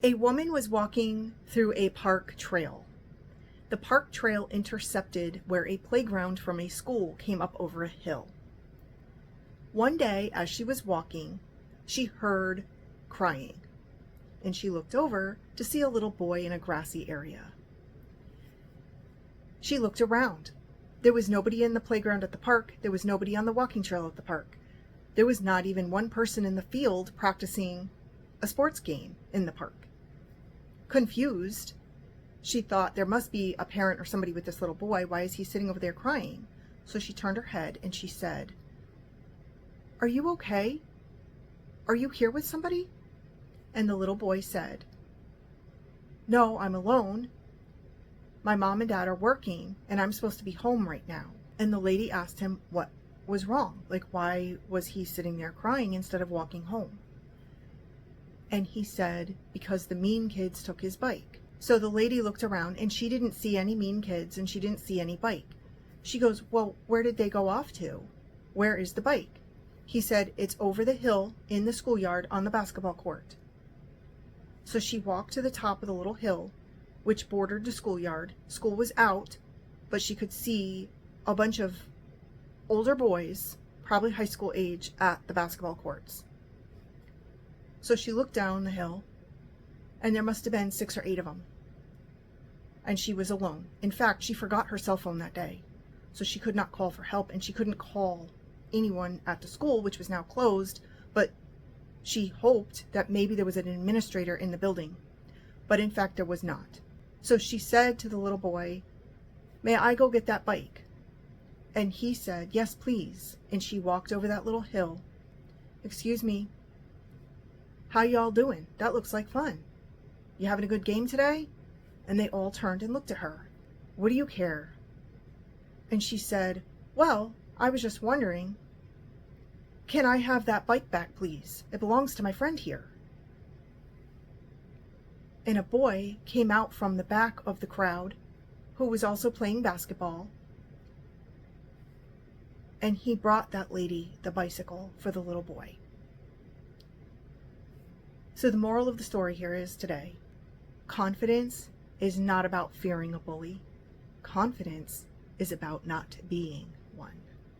A woman was walking through a park trail. The park trail intercepted where a playground from a school came up over a hill. One day, as she was walking, she heard crying, and she looked over to see a little boy in a grassy area. She looked around. There was nobody in the playground at the park. There was nobody on the walking trail at the park. There was not even one person in the field practicing a sports game in the park. Confused, she thought there must be a parent or somebody with this little boy. Why is he sitting over there crying? So she turned her head and she said, "Are you okay? Are you here with somebody?" And the little boy said, "No, I'm alone. My mom and dad are working and I'm supposed to be home right now." And the lady asked him what was wrong. Like, why was he sitting there crying instead of walking home? And he said, because the mean kids took his bike. So the lady looked around and she didn't see any mean kids and she didn't see any bike. She goes, "Well, where did they go off to? Where is the bike?" He said, "It's over the hill in the schoolyard on the basketball court." So she walked to the top of the little hill, which bordered the schoolyard. School was out, but she could see a bunch of older boys, probably high school age, at the basketball courts. So she looked down the hill, and there must have been 6 or 8 of them. And she was alone. In fact, she forgot her cell phone that day, so she could not call for help, and she couldn't call anyone at the school, which was now closed, but she hoped that maybe there was an administrator in the building. But in fact, there was not. So she said to the little boy, "May I go get that bike?" And he said, "Yes, please." And she walked over that little hill. "Excuse me, how y'all doing? That looks like fun. You having a good game today?" And they all turned and looked at her. "What do you care?" And she said, "Well, I was just wondering, can I have that bike back, please? It belongs to my friend here." And a boy came out from the back of the crowd who was also playing basketball. And he brought that lady the bicycle for the little boy. So the moral of the story here is today, confidence is not about fearing a bully. Confidence is about not being